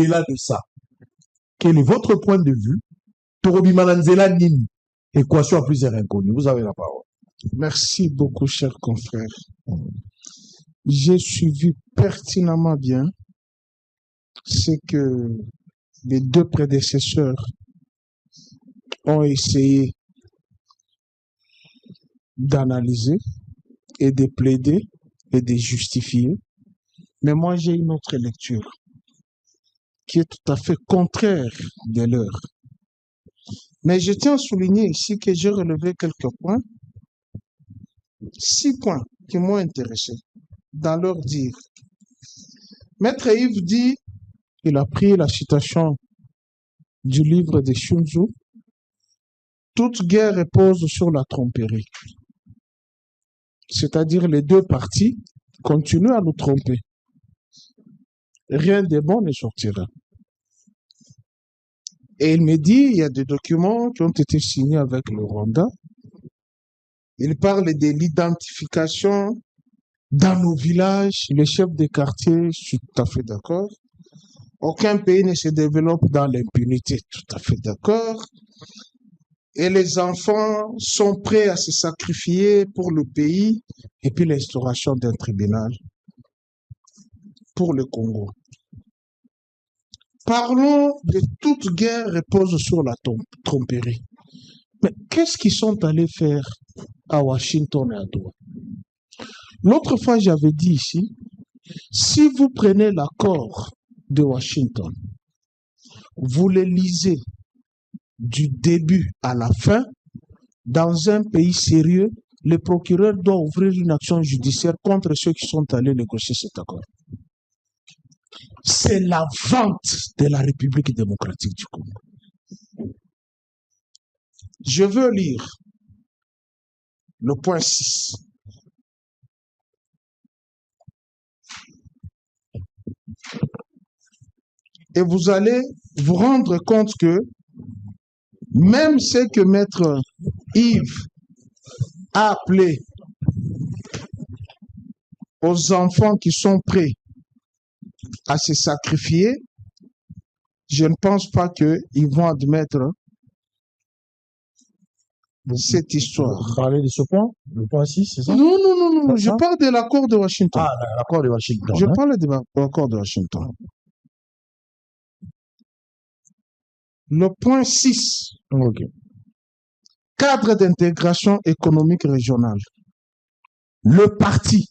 au-delà de ça? Quel est votre point de vue? Torobi Malanzela Nini, équation à plusieurs inconnus. Vous avez la parole. Merci beaucoup, cher confrère. J'ai suivi pertinemment bien ce que les deux prédécesseurs ont essayé d'analyser et de plaider et de justifier. Mais moi, j'ai une autre lecture qui est tout à fait contraire de leur. Mais je tiens à souligner ici que j'ai relevé quelques points, 6 points qui m'ont intéressé dans leur dire. Maître Yves dit, il a pris la citation du livre de Sun Tzu, toute guerre repose sur la tromperie. C'est-à-dire les deux parties continuent à nous tromper. Rien de bon ne sortira. Et il me dit, il y a des documents qui ont été signés avec le Rwanda. Il parle de l'identification dans nos villages, les chefs de quartier, je suis tout à fait d'accord. Aucun pays ne se développe dans l'impunité, tout à fait d'accord. Et les enfants sont prêts à se sacrifier pour le pays et puis l'instauration d'un tribunal pour le Congo. Parlons de toute guerre repose sur la tromperie. Mais qu'est-ce qu'ils sont allés faire à Washington et à Doha? L'autre fois, j'avais dit ici, si vous prenez l'accord de Washington, vous le lisez du début à la fin, dans un pays sérieux, le procureur doit ouvrir une action judiciaire contre ceux qui sont allés négocier cet accord. C'est la vente de la République démocratique du Congo. Je veux lire le point 6. Et vous allez vous rendre compte que même ce que Maître Yves a appelé aux enfants qui sont prêts à se sacrifier, je ne pense pas qu'ils vont admettre cette histoire. Vous parlez de ce point? Le point 6, c'est ça? Non, je parle de l'accord de Washington. Ah, l'accord de Washington. Je parle de l'accord de Washington. Le point 6. Ok. Cadre d'intégration économique régionale. Le parti.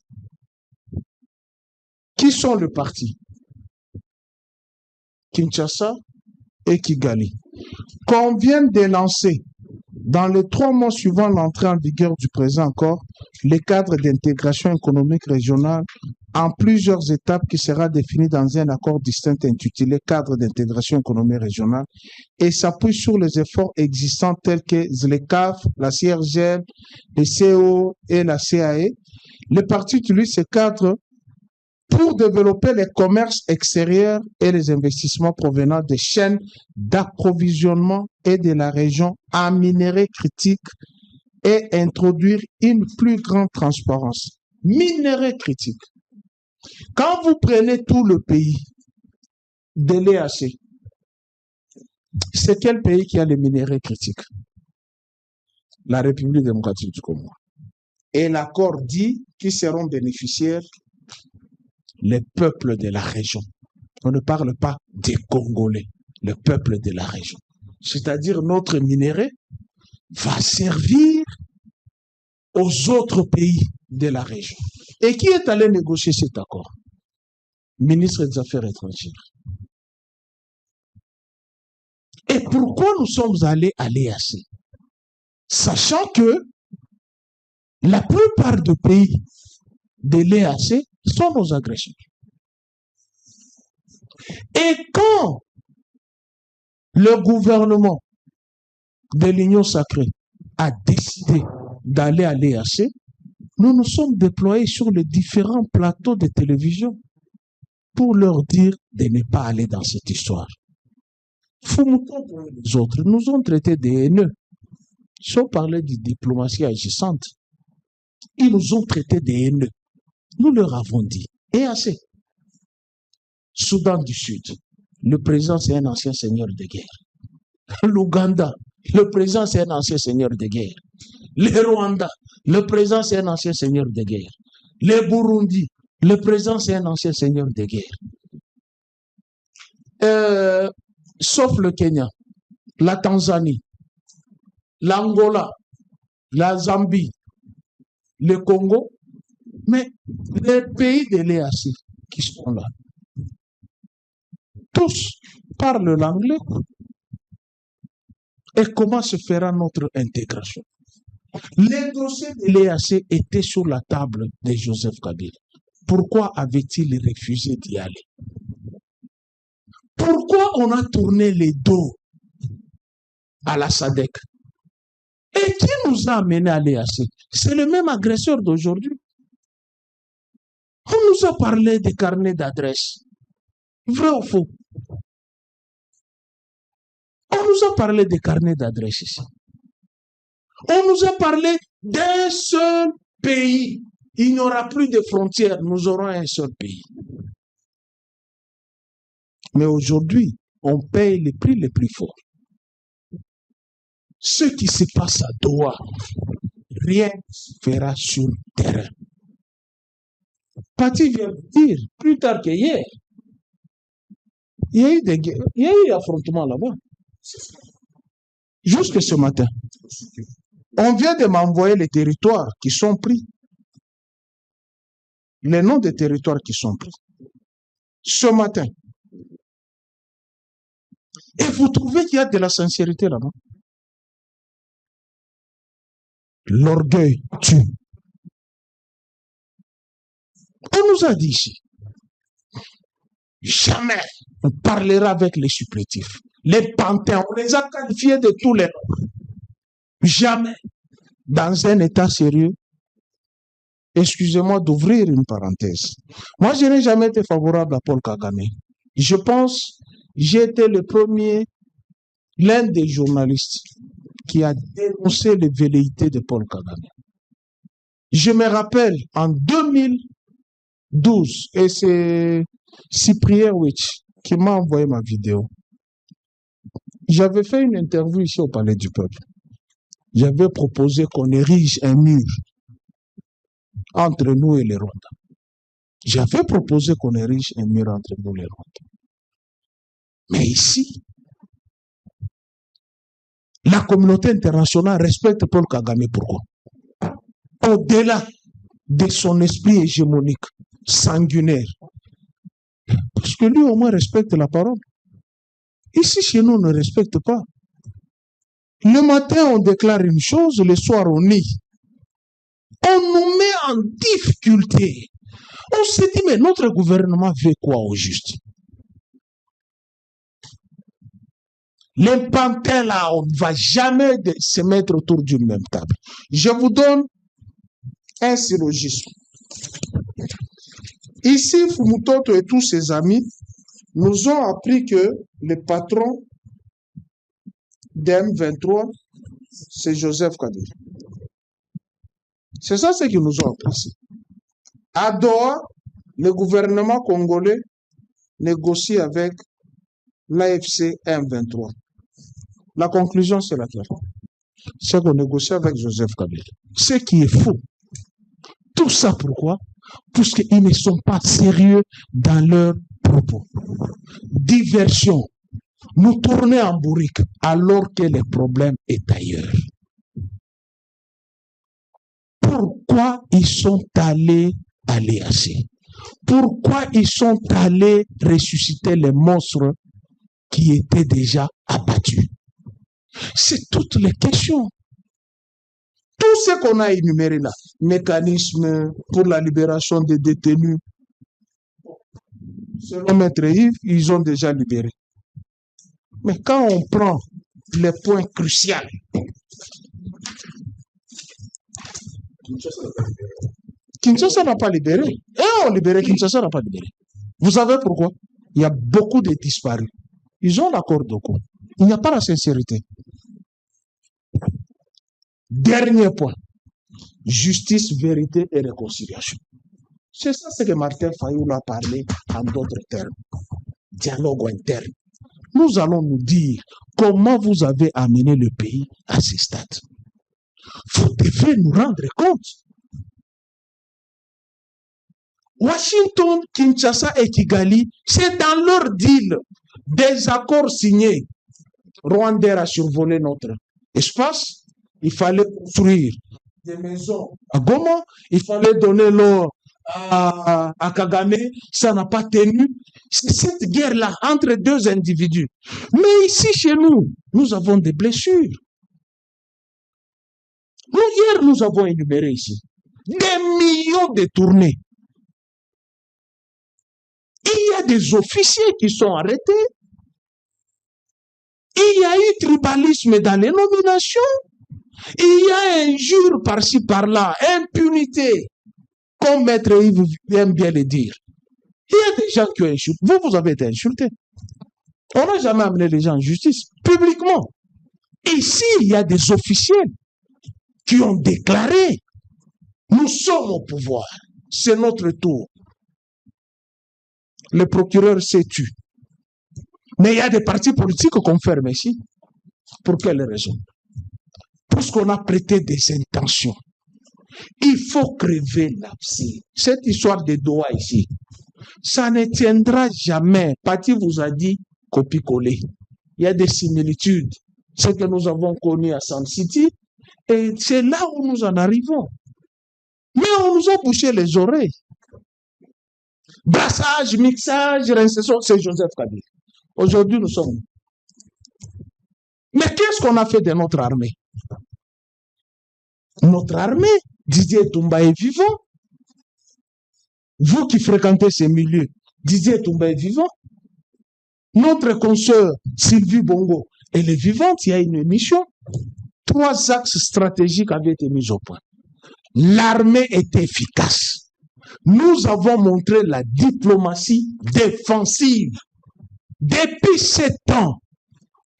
Qui sont le parti? Kinshasa et Kigali. Convient de lancer, dans les 3 mois suivant l'entrée en vigueur du présent accord, les cadres d'intégration économique régionale en plusieurs étapes qui sera défini dans un accord distinct intitulé Cadre d'intégration économique régionale et s'appuie sur les efforts existants tels que les CAF, la CIRGL, le CO et la CAE. Les partis utilisent ces cadres pour développer les commerces extérieurs et les investissements provenant des chaînes d'approvisionnement et de la région en minerais critiques et introduire une plus grande transparence. Minerais critiques. Quand vous prenez tout le pays de l'EAC, c'est quel pays qui a les minerais critiques? La République démocratique du Congo. Et l'accord dit qu'ils seront bénéficiaires les peuples de la région. On ne parle pas des Congolais, le peuple de la région. C'est-à-dire notre minerai va servir aux autres pays de la région. Et qui est allé négocier cet accord? Ministre des Affaires étrangères. Et pourquoi nous sommes allés à l'EAC? Sachant que la plupart des pays de l'EAC sont nos agresseurs. Et quand le gouvernement de l'Union sacrée a décidé d'aller à l'EAC, nous nous sommes déployés sur les différents plateaux de télévision pour leur dire de ne pas aller dans cette histoire. Fumutons pour les autres, nous ont traités de haineux. Si on parlait de diplomatie agissante, ils nous ont traités de haineux. Nous leur avons dit, EAC, Soudan du Sud, le président c'est un ancien seigneur de guerre. L'Ouganda, le président c'est un ancien seigneur de guerre. Le Rwanda, le président c'est un ancien seigneur de guerre. Le Burundi, le président c'est un ancien seigneur de guerre. Sauf le Kenya, la Tanzanie, l'Angola, la Zambie, le Congo, mais les pays de l'EAC qui sont là, tous parlent l'anglais. Et comment se fera notre intégration? Les dossiers de l'EAC étaient sur la table de Joseph Kabila. Pourquoi avait-il refusé d'y aller? Pourquoi on a tourné les dos à la SADC? Et qui nous a amenés à l'EAC? C'est le même agresseur d'aujourd'hui. On nous a parlé des carnets d'adresses. Vrai ou faux? On nous a parlé des carnets d'adresses ici. On nous a parlé d'un seul pays. Il n'y aura plus de frontières. Nous aurons un seul pays. Mais aujourd'hui, on paye les prix les plus forts. Ce qui se passe à Doha, rien ne se fera sur le terrain. Pati vient de dire, plus tard qu'hier, il y a eu des guerres, il y a eu des affrontements là-bas. Jusque ce matin. On vient de m'envoyer les territoires qui sont pris. Les noms des territoires qui sont pris. Ce matin. Et vous trouvez qu'il y a de la sincérité là-bas? L'orgueil tue. On nous a dit ici, jamais on parlera avec les supplétifs. Les panthéons, on les a qualifiés de tous les noms. Jamais, dans un état sérieux, excusez-moi d'ouvrir une parenthèse. Moi, je n'ai jamais été favorable à Paul Kagame. Je pense, j'ai été le premier, l'un des journalistes qui a dénoncé les velléités de Paul Kagame. Je me rappelle, en 2012, et c'est Cyprien Witch qui m'a envoyé ma vidéo. J'avais fait une interview ici au Palais du Peuple. J'avais proposé qu'on érige un mur entre nous et les Rwandais. J'avais proposé qu'on érige un mur entre nous et les Rwandais. Mais ici, la communauté internationale respecte Paul Kagame. Pourquoi? Au-delà de son esprit hégémonique, sanguinaire. Parce que lui, au moins, respecte la parole. Ici, chez nous, on ne respecte pas. Le matin, on déclare une chose, le soir, on nie. On nous met en difficulté. On se dit, mais notre gouvernement veut quoi au juste? Les pantins, là, on ne va jamais se mettre autour d'une même table. Je vous donne un syllogisme. Ici, Fumutoto et tous ses amis nous ont appris que le patron d'M23, c'est Joseph Kabila. C'est ça ce qu'ils nous ont appris ici. À Doha, le gouvernement congolais négocie avec l'AFC M23. La conclusion, c'est laquelle? C'est qu'on négocie avec Joseph Kabila. Ce qui est faux. Tout ça pourquoi? Parce qu'ils ne sont pas sérieux dans leurs propos. Diversion. Nous tourner en bourrique alors que le problème est ailleurs. Pourquoi ils sont allés à l'EAC? Pourquoi ils sont allés ressusciter les monstres qui étaient déjà abattus? C'est toutes les questions. Tout ce qu'on a énuméré là, mécanisme pour la libération des détenus, selon Maître Yves, ils ont déjà libéré. Mais quand on prend les points cruciaux, Kinshasa n'a pas libéré. Et on libéré, Kinshasa n'a pas libéré. Vous savez pourquoi? Il y a beaucoup de disparus. Ils ont l'accord de coup. Il n'y a pas la sincérité. Dernier point. Justice, vérité et réconciliation. C'est ça ce que Martin Fayulu a parlé en d'autres termes. dialogue interne. Nous allons nous dire comment vous avez amené le pays à ce stade. Vous devez nous rendre compte. Washington, Kinshasa et Kigali, c'est dans leur deal des accords signés. Rwanda a survolé notre espace. Il fallait construire des maisons à Goma. Il fallait donner l'or à Kagame. Ça n'a pas tenu. C'est cette guerre-là entre deux individus. Mais ici, chez nous, nous avons des blessures. Hier, nous avons énuméré ici des millions de tournées. Il y a des officiers qui sont arrêtés. Il y a eu tribalisme dans les nominations. Il y a injure par-ci, par-là, impunité, comme Maître Yves aime bien le dire. Il y a des gens qui ont insulté. Vous avez été insultés. On n'a jamais amené les gens en justice, publiquement. Ici, il y a des officiels qui ont déclaré, nous sommes au pouvoir, c'est notre tour. Le procureur s'est tué. Mais il y a des partis politiques qu'on ferme ici. Pour quelle raison? Parce qu'on a prêté des intentions. Il faut crever l'abcès. Cette histoire de Doha ici, ça ne tiendra jamais. Pati vous a dit copier-coller. Il y a des similitudes. Ce que nous avons connu à Sun City, et c'est là où nous en arrivons. Mais on nous a bouché les oreilles. Brassage, mixage, réinsertion, c'est Joseph Kabila. Aujourd'hui, nous sommes. Mais qu'est-ce qu'on a fait de notre armée? Notre armée, Didier Toumba est vivant. Vous qui fréquentez ces milieux, Didier Toumba est vivant. Notre consoeur Sylvie Bongo, elle est vivante. Il y a une émission. 3 axes stratégiques avaient été mis au point. L'armée est efficace. Nous avons montré la diplomatie défensive. Depuis 7 ans,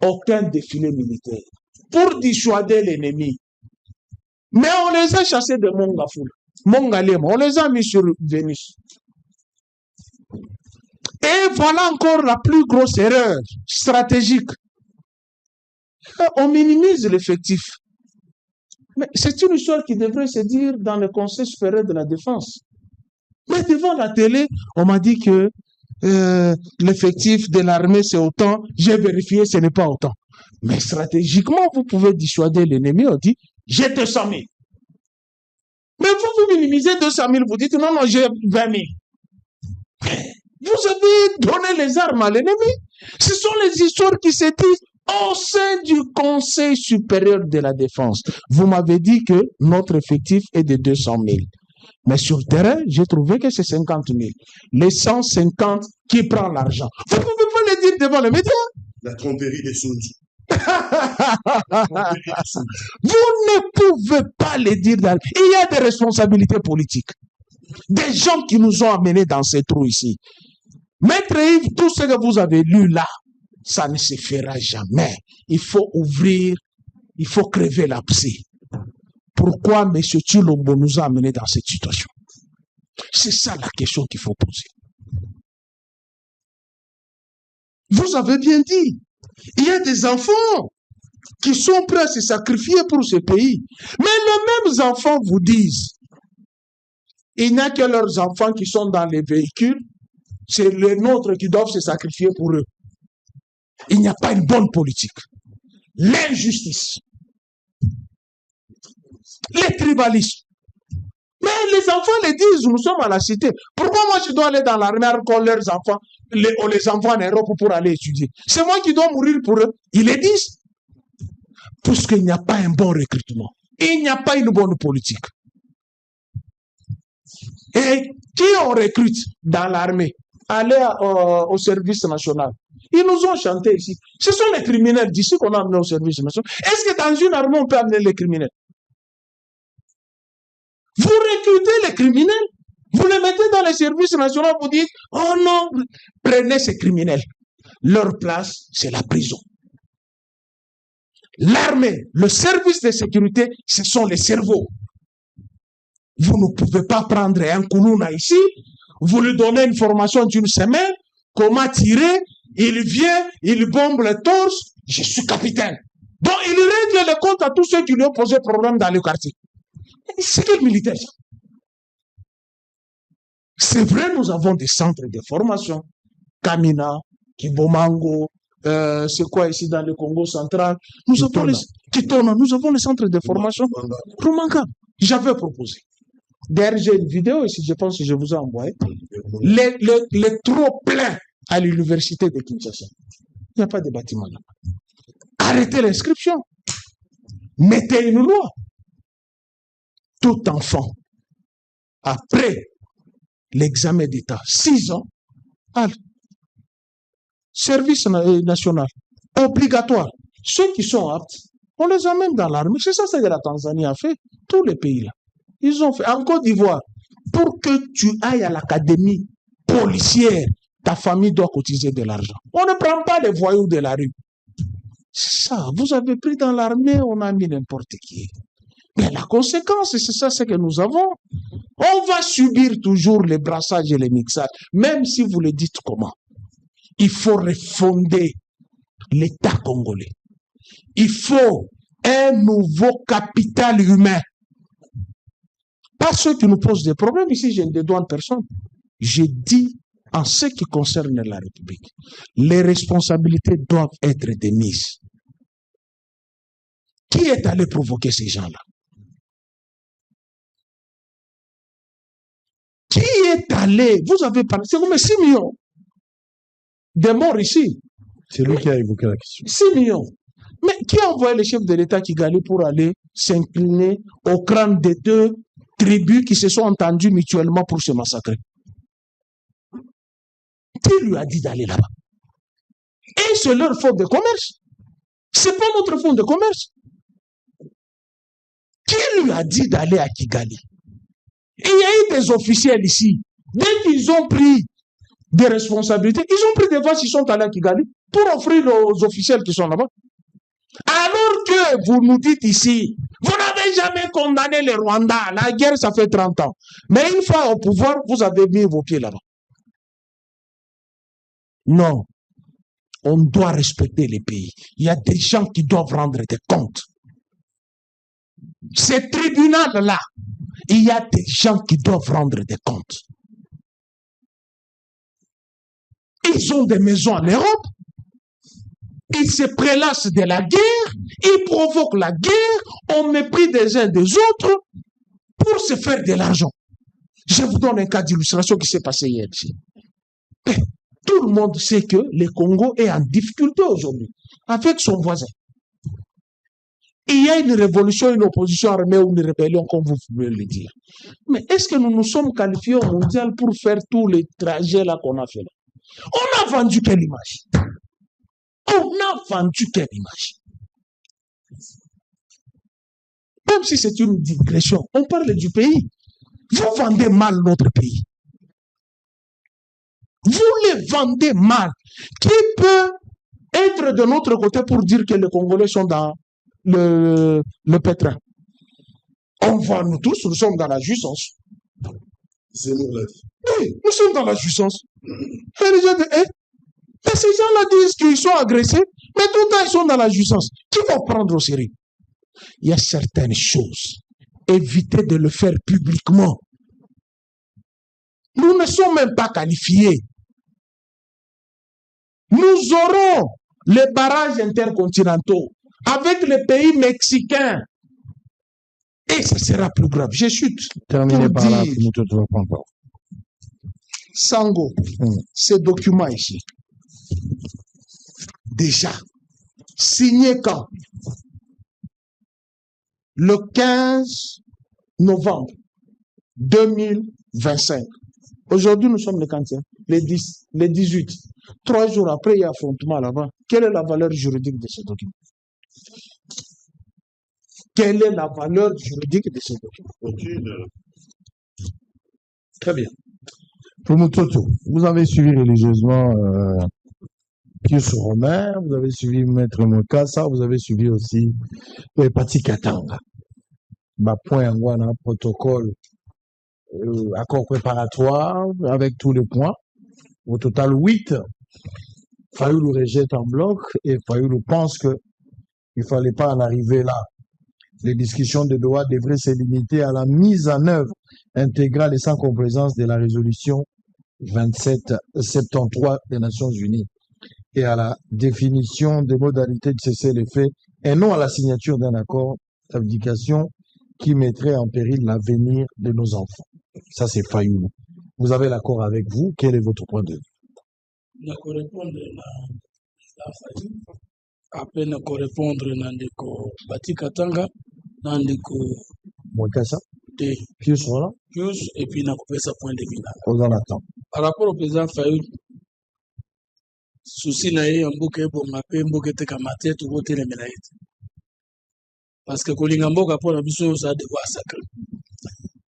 aucun défilé militaire pour dissuader l'ennemi. Mais on les a chassés de Mongafoul, Mongalema, on les a mis sur Vénus. Et voilà encore la plus grosse erreur stratégique. On minimise l'effectif. Mais c'est une histoire qui devrait se dire dans le Conseil supérieur de la défense. Mais devant la télé, on m'a dit que l'effectif de l'armée c'est autant. J'ai vérifié, ce n'est pas autant. Mais stratégiquement, vous pouvez dissuader l'ennemi. On dit, j'ai 200 000. Mais vous minimisez 200 000, vous dites, non, j'ai 20 000. Vous avez donné les armes à l'ennemi. Ce sont les histoires qui se disent au sein du Conseil supérieur de la défense. Vous m'avez dit que notre effectif est de 200 000. Mais sur le terrain, j'ai trouvé que c'est 50 000. Les 150 qui prend l'argent. Vous ne pouvez pas le dire devant les médias. La tromperie des Sun Tzu. Vous ne pouvez pas le dire. Il y a des responsabilités politiques. Des gens qui nous ont amenés dans ces trous ici. Maître Yves, tout ce que vous avez lu là, ça ne se fera jamais. Il faut ouvrir, il faut crever l'abcès. Pourquoi M. Tshilombo nous a amenés dans cette situation? C'est ça la question qu'il faut poser. Vous avez bien dit, il y a des enfants qui sont prêts à se sacrifier pour ce pays. Mais les mêmes enfants vous disent, il n'y a que leurs enfants qui sont dans les véhicules, c'est les nôtres qui doivent se sacrifier pour eux. Il n'y a pas une bonne politique. L'injustice. Les tribalismes. Mais les enfants les disent, nous sommes à la cité. Pourquoi moi je dois aller dans l'armée quand leurs enfants, on les envoie en Europe pour aller étudier? C'est moi qui dois mourir pour eux. Ils les disent. Parce qu'il n'y a pas un bon recrutement. Il n'y a pas une bonne politique. Et qui on recrute dans l'armée? Aller au service national. Ils nous ont chanté ici. Ce sont les criminels d'ici qu'on a amené au service national. Est-ce que dans une armée on peut amener les criminels? Vous recrutez les criminels, vous les mettez dans les services nationaux, vous dites, oh non, prenez ces criminels. Leur place, c'est la prison. L'armée, le service de sécurité, ce sont les cerveaux. Vous ne pouvez pas prendre un Koulouna ici, vous lui donnez une formation d'une semaine, comment tirer, il vient, il bombe le torse, je suis capitaine. Donc, il règle les comptes à tous ceux qui lui ont posé problème dans le quartier. C'est quel militaire, ça? C'est vrai, nous avons des centres de formation. Kamina, Kibomango, c'est quoi ici dans le Congo central? Nous avons les Kitona, nous avons les centres de formation. Rumanga, j'avais proposé. D'ailleurs, j'ai une vidéo ici, je pense que je vous ai envoyé. Les trop pleins à l'université de Kinshasa. Il n'y a pas de bâtiment là. Arrêtez l'inscription. Mettez une loi. Tout enfant, après l'examen d'État, 6 ans, service national, obligatoire. Ceux qui sont aptes, on les amène dans l'armée. C'est ça que la Tanzanie a fait. Tous les pays là. Ils ont fait. En Côte d'Ivoire, pour que tu ailles à l'académie policière, ta famille doit cotiser de l'argent. On ne prend pas les voyous de la rue. C'est ça. Vous avez pris dans l'armée, on a mis n'importe qui. Mais la conséquence, c'est ça, c'est que nous avons. On va subir toujours les brassages et les mixages, même si vous le dites comment. Il faut refonder l'État congolais. Il faut un nouveau capital humain. Pas ceux qui nous posent des problèmes. Ici, je ne dédouane personne. Je dis en ce qui concerne la République, les responsabilités doivent être démises. Qui est allé provoquer ces gens-là? Qui est allé? Vous avez parlé, c'est comme 6 millions de morts ici. C'est lui qui a évoqué la question. 6 millions. Mais qui a envoyé le chef de l'État Kigali pour aller s'incliner au crâne des 2 tribus qui se sont entendues mutuellement pour se massacrer? Qui lui a dit d'aller là-bas? Et c'est leur fonds de commerce. C'est pas notre fonds de commerce. Qui lui a dit d'aller à Kigali? Et il y a eu des officiels ici. Dès qu'ils ont pris des responsabilités, ils ont pris des vaches, ils sont allés à Kigali pour offrir aux officiels qui sont là-bas. Alors que vous nous dites ici, vous n'avez jamais condamné le Rwanda. La guerre, ça fait 30 ans. Mais une fois au pouvoir, vous avez mis vos pieds là-bas. Non. On doit respecter les pays. Il y a des gens qui doivent rendre des comptes. Ces tribunaux-là, il y a des gens qui doivent rendre des comptes. Ils ont des maisons en Europe. Ils se prélassent de la guerre. Ils provoquent la guerre au mépris des uns des autres pour se faire de l'argent. Je vous donne un cas d'illustration qui s'est passé hier ici. Tout le monde sait que le Congo est en difficulté aujourd'hui avec son voisin. Il y a une révolution, une opposition armée ou une rébellion, comme vous pouvez le dire. Mais est-ce que nous nous sommes qualifiés au mondial pour faire tous les trajets là qu'on a fait là? On a vendu quelle image? On a vendu quelle image? Même si c'est une digression, on parle du pays. Vous vendez mal notre pays. Vous les vendez mal. Qui peut être de notre côté pour dire que les Congolais sont dans le pétrin? On va, nous tous, nous sommes dans la jouissance. C'est nous là. Oui, nous sommes dans la jouissance. Et les gens disent, mais ces gens-là disent qu'ils sont agressés, mais tout le temps ils sont dans la jouissance. Qui va prendre au sérieux? Il y a certaines choses. Évitez de le faire publiquement. Nous ne sommes même pas qualifiés. Nous aurons les barrages intercontinentaux avec les pays mexicains. Et ça sera plus grave. Je chute. Terminez par là, puis nous te reprendrons. Sango, ces documents ici, déjà, signés quand? Le 15 novembre 2025. Aujourd'hui, nous sommes le 15, les 10, les 18. 3 jours après, il y a affrontement là-bas. Quelle est la valeur juridique de ce document? Quelle est la valeur juridique de ce document? Aucune. Très bien. Promototo, vous avez suivi religieusement Pius Romain, vous avez suivi Maître Mokassa, vous avez suivi aussi Pati Katanga. Point un protocole, accord préparatoire avec tous les points. Au total, 8. Fayoulou rejette en bloc et Fayoulou pense qu'il ne fallait pas en arriver là. Les discussions de Doha devraient se limiter à la mise en œuvre intégrale et sans complaisance de la résolution 2773 des Nations Unies et à la définition des modalités de cessez-le-feu et non à la signature d'un accord d'abdication qui mettrait en péril l'avenir de nos enfants. Ça, c'est Fayoulou. Vous avez l'accord avec vous. Quel est votre point de vue? Na korépondre na Fayoulou. Après na korépondre na ndeko Bati Katanga, na ndeko Mwekassa, T. Pius, voilà. Pius, et puis na kopesa point de vue. Aux en attend. Par rapport au président Fayoulou, souci na ye mboka ebonga pe mboka etekama te tokotelemela ye te. Parce que kolinga mboka mpona biso ça devoir sacré.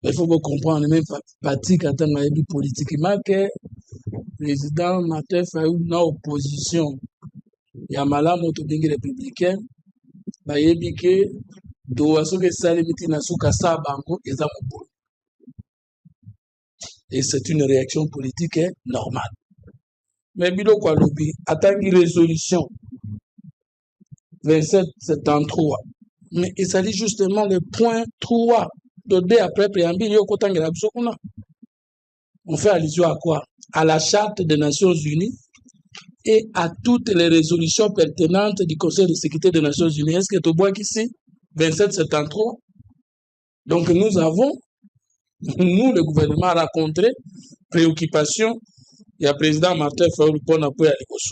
Il faut comprendre même Bati Katanga yebi politiquement que président Martin Fayoulou na opposition ya malamu tobingi républicain bayebi ke Doha soki esalemi ntina suka sa bango eza mobulu. Et c'est une réaction politique normale. Mais biloko alobi atangi résolution 2773, mais il s'agit justement le point 3 de D après préambule yo kotangela biso kuna. On fait allusion à quoi? À la charte des Nations Unies et à toutes les résolutions pertinentes du Conseil de sécurité des Nations Unies. Est-ce que tu vois qu'ici 2773? Donc nous avons, nous le gouvernement a rencontré préoccupation. Il y a le président Martin Fayoulou pour appuyer à l'écosse.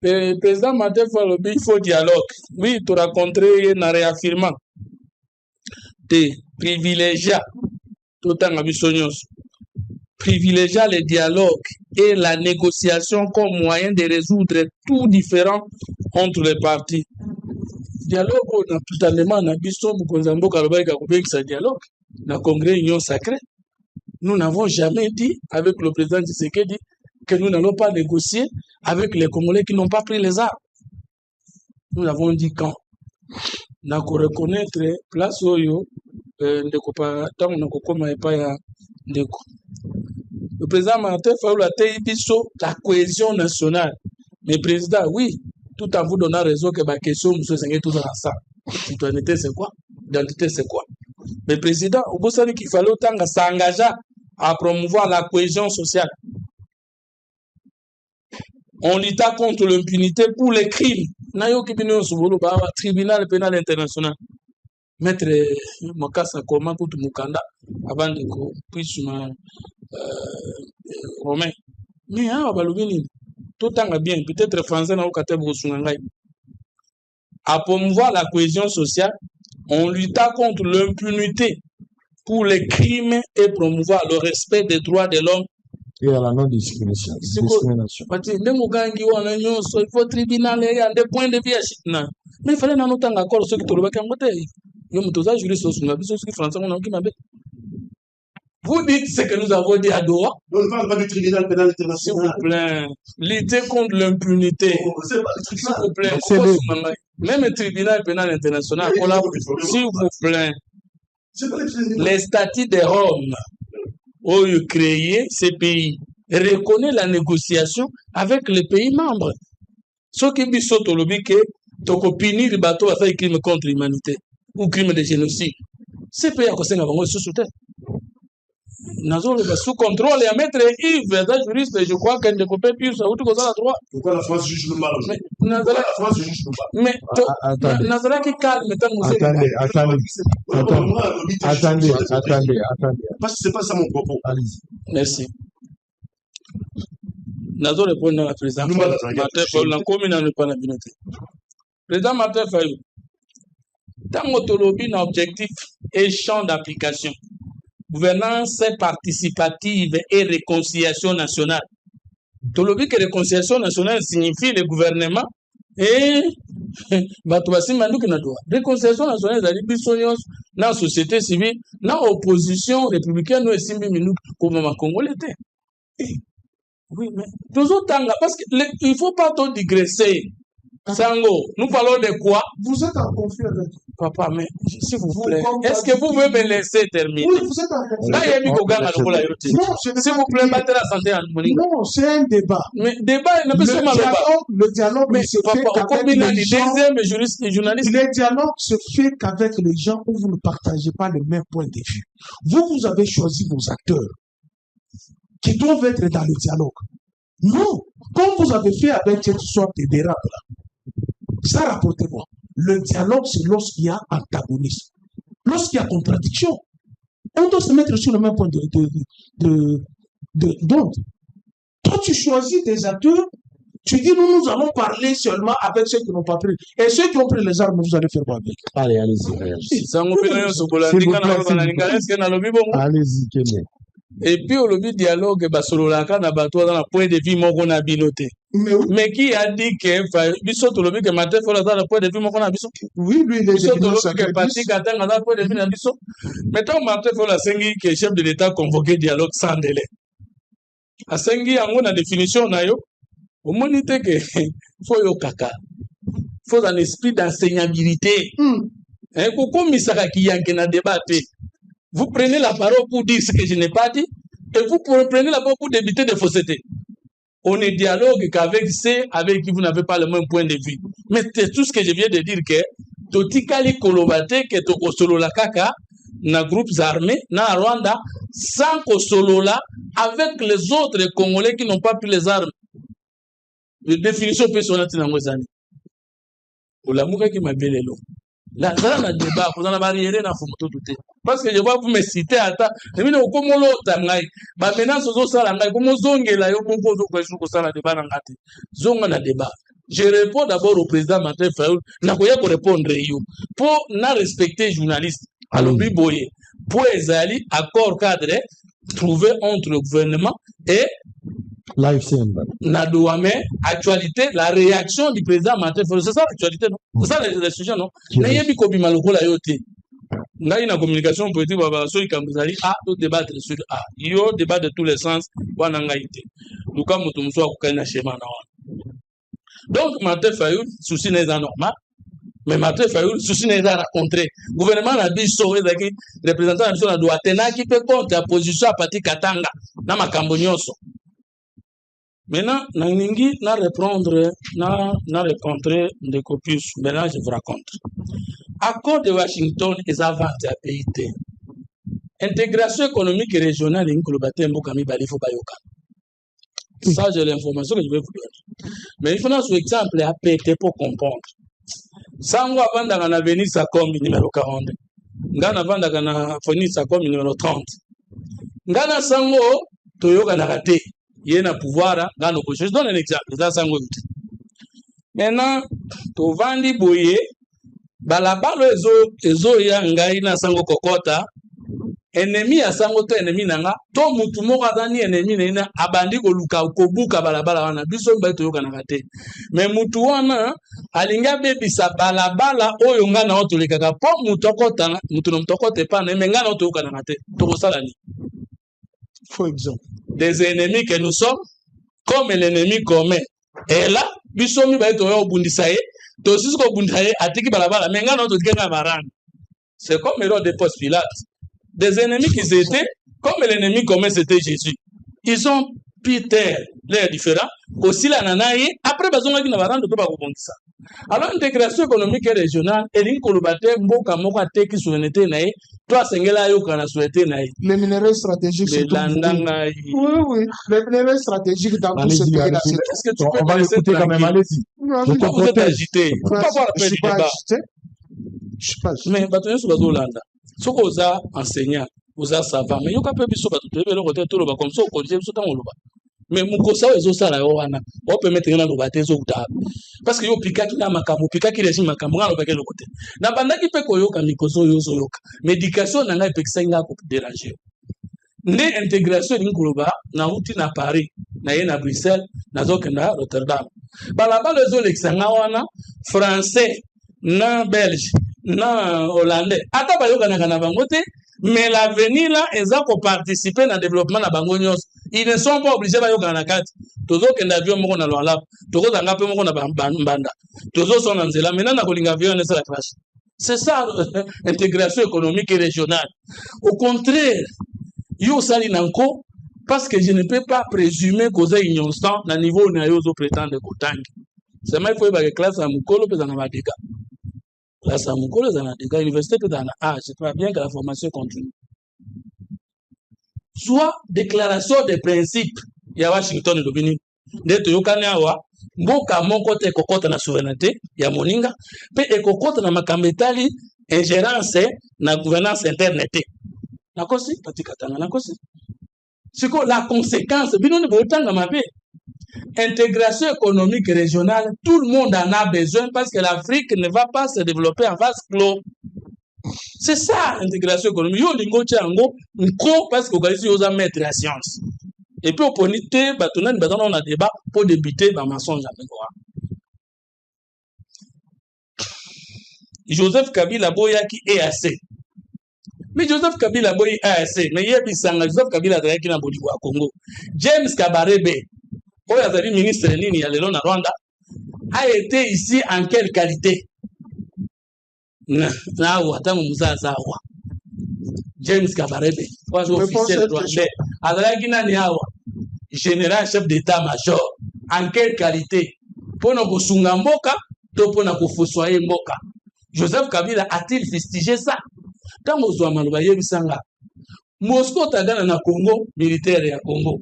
Le président Martin Fayoulou, il faut dialogue. Oui, tu as rencontré un réaffirmant de privilégier tout en privilégier le dialogue et la négociation comme moyen de résoudre tout différent entre les parties. Dialogue, on a totalement un abysso, Mukonzambo Kalobay Kakobek, sa dialogue, le Congrès Union Sacrée. Nous n'avons jamais dit, avec le président Tshisekedi, que nous n'allons pas négocier avec les Congolais qui n'ont pas pris les armes. Nous avons dit quand. Nous avons reconnaître place Oyo, le président Martin Fayoulou a dit la cohésion nationale. Mais président, oui, tout en vous donnant raison que ma question, M. Senghé, tout ça. Citoyenneté, c'est quoi? Identité, c'est quoi? Mais président, vous savez qu'il fallait autant s'engager à promouvoir la cohésion sociale. On lutta contre l'impunité pour les crimes. Nayo kibino subolo ba tribunal pénal international. Maître Mokassa Koma pour Mukanda avant de puisse romain. Mais ah balubini tout temps bien peut-être français na okatebo sunangai. À promouvoir la cohésion sociale, on lutta contre l'impunité pour les crimes et promouvoir le respect des droits de l'homme et à la non-discrimination. Il faut tribunal, il y a des points de vue. Mais il fallait nous avoir accord sur ce qui est vous dites ce que nous avons dit à Doha. On ne parle pas du tribunal pénal international. S'il vous plaît, lutter contre l'impunité. S'il vous plaît, même le tribunal pénal international, s'il vous plaît, les statuts de Rome ont créé ces pays, reconnaît la négociation avec les pays membres. Ce qui est sotolobi que toko punir les bateaux à faire crime contre l'humanité ou crime de génocide. Ces pays à cause de sous terre. Sous contrôle et à mettre Yves, juriste, je crois qu'elle ne peut pas plus ça. Pourquoi la France juge le mal? La France juge le mal. Mais Nazara qui calme, Attendez. C'est pas ça mon propos. Allez-y. Merci. Nazo répond à la présidente Martin Fayoulou, la commune n'a pas la minute. Président Martin Fayoulou, dans l'autolobie, l'objectif est champ d'application. Gouvernance participative et réconciliation nationale. L'autolobie que réconciliation nationale signifie le gouvernement et réconciliation nationale, c'est-à-dire dans la société civile, dans l'opposition républicaine, nous estimons comme le Congolais. Oui, mais toujours parce qu'il ne faut pas tout digresser. Sango, nous parlons de quoi? Vous êtes en conflit avec. Papa, mais s'il vous plaît, est-ce que vous pouvez me laisser terminer? Oui, vous êtes en conflit. Là, il y a Non, s'il vous plaît, battez la santé en Moninga. Non, c'est un débat. Mais débat, il ne peut pas Le dialogue mais ne se papa, fait qu'avec les gens. deuxième juriste et journaliste. Le dialogue se fait qu'avec les gens où vous ne partagez pas le même point de vue. Vous avez choisi vos acteurs qui doivent être dans le dialogue. Non, comme vous avez fait avec cette sorte de dérape là. Ça, rapportez-moi. Le dialogue, c'est lorsqu'il y a antagonisme. Lorsqu'il y a contradiction. On doit se mettre sur le même point d'onde. Toi, tu choisis des acteurs, tu dis, nous allons parler seulement avec ceux qui n'ont pas pris. Et ceux qui ont pris les armes, vous allez faire quoi avec? Allez, allez-y. Allez-y, Kenya. Et puis, au lobby dialogue, basololaka na bato dans la point de vue moko na binote. Mais qui a dit que biso to lobby que matin faut dans le point de vue moko na biso? Oui, lui, il est biso to lobby que parti katanga dans le point de vue na biso. Maintenant, matin faut la sengi que chef de l'État convoqué dialogue sans délai. A sengi yango na définition na yo. Au monite que faut yo kaka. Faut un esprit d'enseignabilité. Hein, koko misaka ki yanke na débattre. Vous prenez la parole pour dire ce que je n'ai pas dit et vous prenez la parole pour débiter des faussetés. On ne dialogue qu'avec ceux avec qui vous n'avez pas le même point de vue. Mais c'est tout ce que je viens de dire que Totikali Kolobate que Tokosolo la Kaka na groupes armés na Rwanda sans Kosolola avec les autres Congolais qui n'ont pas pris les armes. De définition personnelle dans Mozani. Pour l'amour qui m'a bien l'élo. Là, dans le débat, vous en avez barrière dans le tout. Parce que je vois vous me citer à ta. Et bien, comme on l'a dit, maintenant, ce sont ça, comme on zongue là, on pose au question que ça, la débat dans la zongue na débat. Je réponds d'abord au président Martin Fayoul, n'a pas pour répondre pour n'a respecter les journalistes. Alors, Biboye, pour les accord cadre, trouver entre le gouvernement et l'AFCM. Nadouame, actualité, la réaction du président Martin Fayoul. C'est ça l'actualité, non? C'est ça le sujet, non? N'ayez pas maloko la yoté. N'a une communication politique, ceux qui ont dit, tout débattre sur A. Yo débat de tous les sens, wanangaïté. Nous, comme nous sommes au schéma. Donc, Martin Fayoul, souci n'est pas normal. Mais Martin Fayoul, souci n'est pas rencontré. Le gouvernement a dit, représentant de la doit tenir qui peut compter la position à partir Katanga, dans ma Cambonioso. Maintenant, Nangingi n'a reprendre, n'a rencontré des copies. Maintenant, je vous raconte. Accord de Washington est avant à PIT. Intégration économique et régionale est une Mbokami Balifo Bayoka. Ça, j'ai l'information que je vais vous donner. Mais il faut un exemple à PIT pour comprendre. Sango avant d'en venir sa com numéro 40. Ngana avant d'en venir sa com numéro 30. Ngana Sango, Toyoka Narate. Il y a un pouvoir, je donne un exemple. Maintenant, tu vends boye, balabalo ezo ya ngai na sango kokota, ennemi ya sango to ennemi nanga, to mutu moko azani ennemi na abandi koluka kobuka balabala wana, biso mba to yoka na kate. Mais mutu wana alinga bebisa balabala oyo nga na otolekaka po mutu okota, mutu no mutokote pa na menga na to yoka na kate. To kosala ni. For exemple. Des ennemis que nous sommes, comme l'ennemi commun. Et là, bisomi ba to yo bundisaye, to siko bundisaye atiki balabala, mais nga no to kenga barana. C'est comme Hérode de Ponce Pilate. Des ennemis qui étaient, comme l'ennemi commun c'était Jésus. Ils ont Peter, l'air différent, aussi la nanaye, après bazonga ki na barana to ba kobondisa. Alors l'intégration économique et régionale, elingi kolobate mboka moko ateki souveraineté nae, toi sengela yo kana souveraineté nae. Les minerais stratégiques c'est tout. Oui, les minerais stratégiques dans tout ce pays là. Est-ce que tu peux on va l'écouter quand même, allez-y. Vous êtes agité. Je suis pas agité. Je suis pas agité. Mais batoyo so bazolanda. Soko oza enseignant, oza savant, mais yo ka pe biso batu tebe lo côté tolo ba comme ça ko dire biso tango loba. Mais mukosa ezo sala yo wana, o permettre na loba tezo kuta. Parce que yo pikaki na makambo, pikaki régime makambo ngalo ba kelo côté. Na bandaki pe koyoka mikoso yo so yoka. Médication na ngai pekisa nga ko déranger. Né intégration ngoloba na route na Paris, na ye na Bruxelles, na zokenda Rotterdam. Balabala ezo lexanga wana français na belge na hollandais. Ata ba yoka na bango te, mais l'avenir là eza ko participer na développement na bango nyos. Ils ne sont pas obligés d'aller au Ganakat. Tozo kenda avion moko na loala. Tozo zanga pe moko na banda. Tozo son anzela. Maintenant na kolinga avion na la crash. C'est ça l'intégration économique et régionale. Au contraire, yo sali nanko parce que je ne peux pas présumer que vous avez une instant na niveau na yo zo prétendre kotangi. C'est moi il faut que classe à mukolo pe na madeka. Classe à mukolo za na deka université pe na c'est pas bien que la formation continue. Soit déclaration de principe ya Washington lobini ndeto yokane awa mboka moko te kokota na souveraineté ya moninga pe ekokota na makambo etali ingérence na gouvernance interne te nakosi patikatanga nakosi siko la conséquence bino ne botanga mabe intégration économique régionale tout le monde en a besoin parce que l'Afrique ne va pas se développer en vase clos. C'est ça l'intégration économique. Yo lingo tchango nko parce que vous yoza mettre la science. Et puis au ponité batona on a débat pour débuter ba mensonge avec quoi. Joseph Kabila boyaki EAC. Mais Joseph Kabila boyi EAC, mais yebi sanga Joseph Kabila tayaki na bodi wa Congo. James Kabarebe, oya zali ministre nini ya lelo na Rwanda, a été ici en quelle qualité? Na watamu muzaza wa James Kabarebe was officiel rwandais azalaki nani awa général chef d'état-major en quelle qualité pona kosunga mboka to pona kofoswaye mboka. Joseph Kabila a-t-il fustigé ça? Tango zwa maloba yebisanga Moscou tagana na Congo militaire ya Congo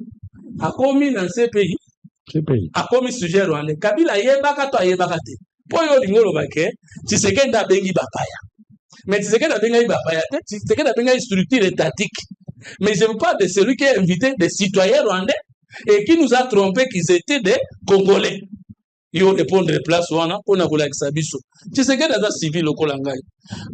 akomi na CPI akomi sujet rwandais. Kabila yebaka to yebaka te poyo lingolo bake Tshisekedi abengi bapaya. Mais Tshisekedi abengi bapaya te, Tshisekedi abengi structure étatique. Mais je ne veux pas de celui qui est invité des citoyens rwandais et qui nous a trompé qu'ils étaient des Congolais. Ils ont répondu place wana pona kolakisa biso. Tshisekedi aza civil lokola ngai.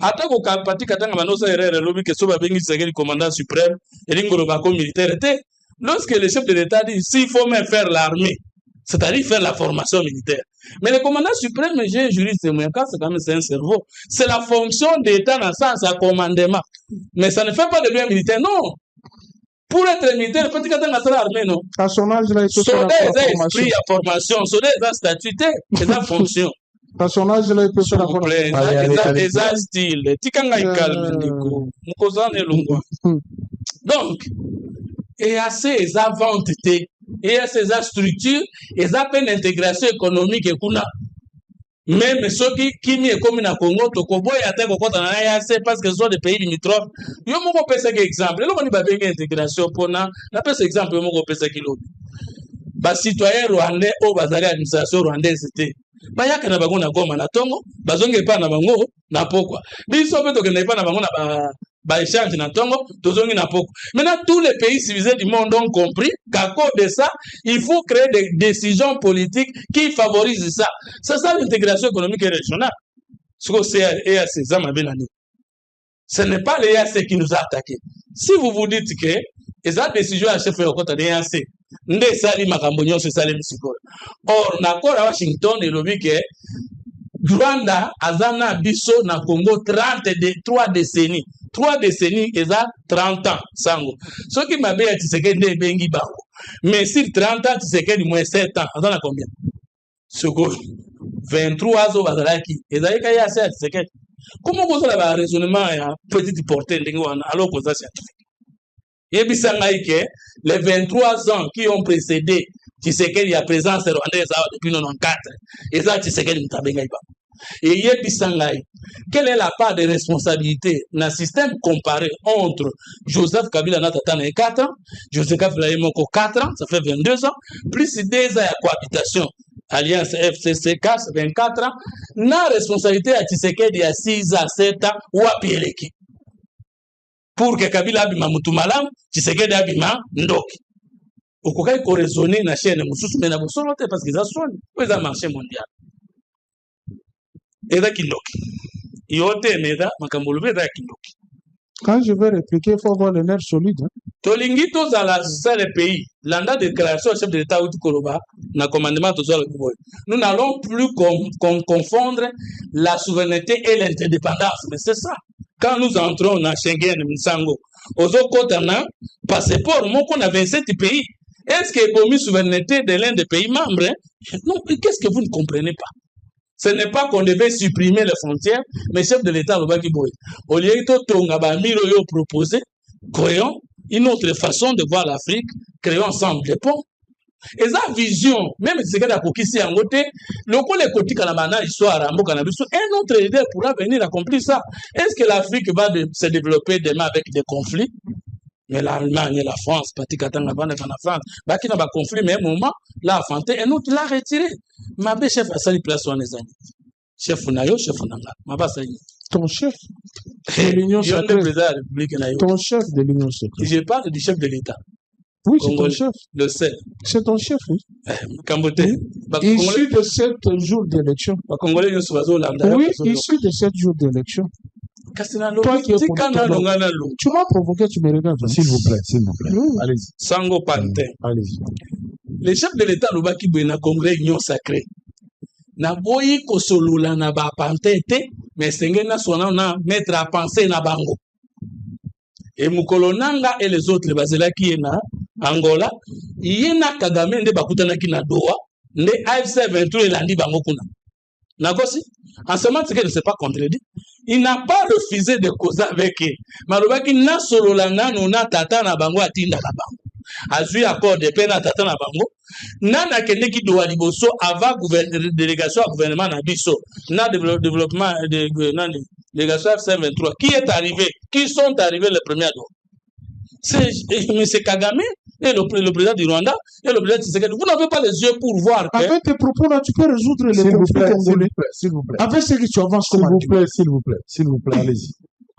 Ata ko kapati katanga manosa erreur lobi que soba bengi Tshisekedi commandant suprême et lingolo bako militaire te. Lorsque le chef de l'État dit s'il faut même faire l'armée, c'est-à-dire faire la formation militaire. Mais le commandant suprême, j'ai un juriste, c'est quand même un cerveau. C'est la fonction d'État dans le sens à commandement. Mais ça ne fait pas de lui un militaire, non. Pour être militaire, il faut que tu aies l'armée, non. À son âge, là, il faut faire la esprit à formation, soldat est statuté, c'est la fonction. À son âge, là, il peut faire la formation. C'est un style. Tikanga calme, Nico. Donc, et à ces ventes, et à ces structures, et à peine intégration économique et kuna. Même ceux qui mis comme na Congo, Tokobo et Ateko Kota na EAC parce que ce sont des pays limitrophes. Yo moko pesa ke exemple. Lo koni ba bengi intégration pona, na pesa exemple yo moko pesa ki lobi. Ba citoyen rwandais o bazali administration rwandaise te. Ba yaka na bango na Goma na Tongo, bazonge pa na bango na pokwa. Biso pe tokende pa na bango na ba échange na Tongo, tozongi na poko. Maintenant, tous les pays civilisés du monde ont compris qu'à cause de ça, il faut créer des décisions politiques qui favorisent ça. C'est ça l'intégration économique et régionale. Ce que c'est EAC, ce n'est pas l'EAC qui nous a attaqués. Si vous vous dites que les décisions à chef de l'EAC, nde sali makambonyo se sali msikolo. Or, n'accord à Washington, il a dit que Rwanda, Azana, Bisso, na Congo, 3 décennies. 3 décennies, et ça, 30 ans, sango. Ce qui m'a dit, c'est que c'est bengi bango. Mais si 30 ans, c'est que moins 7 ans, on a combien? Ce que 23 ans, bazalaki. Et ça, il y a assez, c'est que. Comment vous avez un raisonnement à petite portée, alors que ça scientifique? Il y a les 23 ans qui ont précédé, Tshisekedi a présence rwandaise depuis 94. Et ça, Tshisekedi m'a bengi bango. Et Yebisangaï, quelle est la part de responsabilité dans le système comparé entre Joseph Kabila Natatan et 4 ans, Joseph Kabila Moko 4 ans, ça fait 22 ans, plus 2 ans à cohabitation, Alliance FCC 24 ans, la responsabilité à Tshisekedi à 6 ans, 7 ans, ou à Pieleki. Pour que Kabila abima mutumalam, Tshisekedi abima ndoki. Au cas où raisonner na chaîne, mais na bosolote parce qu'ils ont soigné, ils ont marché mondial. Eda kindoki. Yote neda makambulube eda kindoki. Quand je vais répliquer, il faut avoir le nerf solide. Tolingi tozala c'est le pays. Landa déclaration chef de l'État Outi Koloba, na commandement tozala kuboy. Nous n'allons plus confondre la souveraineté et l'interdépendance. Mais c'est ça. Quand nous entrons dans Schengen, Msango, Ozo Kotana, passeport, mon qu'on a 27 pays. Est-ce que bomi souveraineté de l'un des pays membres? Hein? Non, qu'est-ce que vous ne comprenez pas? Ce n'est pas qu'on devait supprimer les frontières, mais chef de l'État, au lieu de Tonga Bamiro proposé, créons une autre façon de voir l'Afrique, créons ensemble des ponts. Et sa vision, même si c'est qu'il y a ici en côté, le coup les côtés Kanamana, histoire, un autre leader pourra venir accomplir ça. Est-ce que l'Afrique va se développer demain avec des conflits? Mais l'Allemagne et la France, Patikatanga, la France, qui n'a pas conflit, mais un moment, l'a affronté, un autre l'a retiré. Ma belle chef a sali place les amis. Chef Nayo, chef Nanga. Ma belle sali. Ton chef de l'Union secrète. Ton chef de l'Union secrète. Je parle du chef de l'État. Oui, c'est ton chef. Le seul. C'est ton chef, oui. Kambote. Issu de 7 jours d'élection. Oui, issu de 7 jours d'élection. Toi qui es tu m'as provoqué, tu me regardes. S'il vous plaît, s'il vous plaît. Oui. Allez-y. Sango Pantin. Allez-y. Le chef de l'État, le baki na congrès union sacrée. Na boyi kosolula na ba pantete, mais senge na sona na mettre à penser na bango. Et Mukolonanga et les autres, les basela qui est na Angola, yena Kagame nde bakutana ki na Doha, nde AFC 23 et landi bango kuna. Nagosi, en ce moment, c'est qu'il ne s'est pas contredit. Il n'a pas refusé de causer avec eux. Malobaki na solo la nano na tata na bango atinda la bango. Azui accord de peine à tata na bango. Nana kende ki doa liboso avant délégation à gouvernement na biso. Na développement de délégation FC23. Qui est arrivé? Qui sont arrivés les premiers à Doha? C'est M. Kagame et le président du Rwanda et le président Tshisekedi. Vous n'avez pas les yeux pour voir. Avec tes propos là, tu peux résoudre les conflits congolais. S'il vous plaît. Avec ce que tu avances comme s'il vous plaît, allez-y.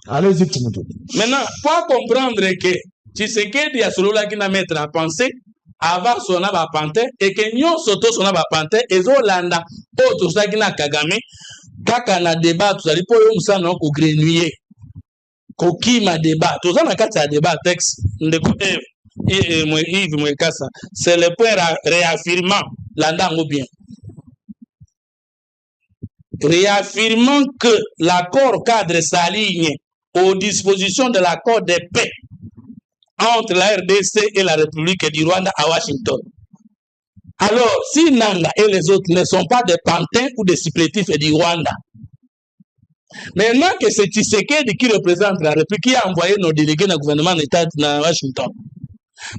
Allez-y, Timothée. Maintenant, faut comprendre que Tshisekedi a solo qui na mettre à penser avant son aba panté et que nyon soto son aba panté et Zolanda auto ça qui na Kagame kaka na débat tout ça li po yo musana ko grenouiller ko kima débat tout ça na kati ya débat texte ndeko Yves Mwekasa, c'est le point réaffirmant l'andango bien. Réaffirmant que l'accord cadre s'aligne aux dispositions de l'accord de paix entre la RDC et la République du Rwanda à Washington. Alors, si Nanga et les autres ne sont pas des pantins ou des supplétifs du Rwanda, maintenant que c'est Tshisekedi qui représente la République, qui a envoyé nos délégués dans le gouvernement d'État à Washington,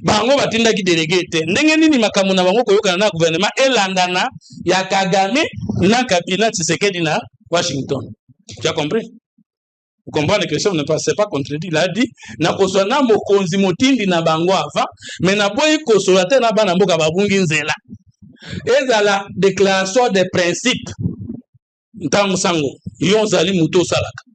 bango batinda ki délégué te ndenge nini makambo na bango koyoka na gouvernement elandana ya Kagame na kabila Tshisekedi na Washington. Tu as compris? Vous comprenez que le chef ne passe pas contredit. Il a dit na kosona mokonzi motindi na bango avant mais na boyi kosola te na bana mboka babungi nzela. Ezala déclaration de principe ntango sango yonzali muto salaka.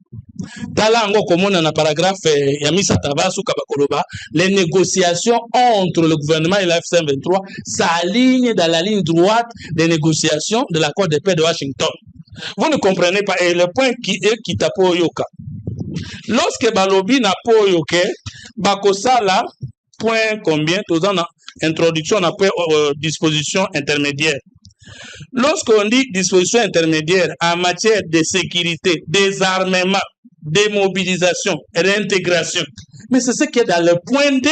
Talango komona na paragraphe Yamisa Tabasu Kabakoloba, les négociations entre le gouvernement et la FC23 s'alignent dans la ligne droite des négociations de l'accord de paix de Washington. Vous ne comprenez pas. Et le point qui est qui tapo yoka. Lorsque Balobi n'a pas yoke, Bakosala, point combien, tout en introduction, on point disposition intermédiaire. Lorsqu'on dit disposition intermédiaire en matière de sécurité, désarmement, démobilisation, réintégration. Mais c'est ce qui est dans le point D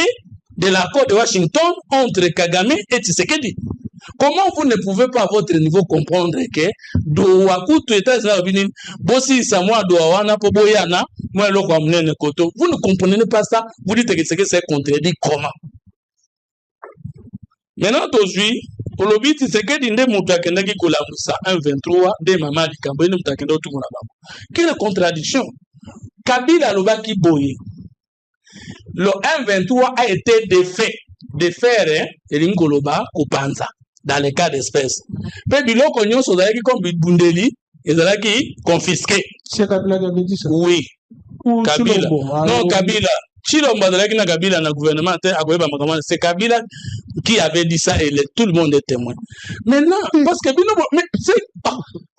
de l'accord de Washington entre Kagame et Tshisekedi. Comment vous ne pouvez pas à votre niveau comprendre que vous ne comprenez pas ça, vous dites que c'est contredit comment? Maintenant, aujourd'hui, pour le but, c'est que l'Inde moutakendaki kolamusa 1-23 de Mama Likambo et moutakendo tout le monde. Quelle contradiction? Kabila Lobaki Boye. Le 1-23 a été défait Ringoloba Kopanza dans les cas d'espèce. Puis biloko nyonso zalaki comme Bundeli ezalaki confisqué. C'est Kabila qui avait dit ça. Oui. Kabila. Non, Kabila. Chilomba zalaki na Kabila na gouvernement c'est Kabila qui avait dit ça et tout le monde est témoin. Maintenant, parce que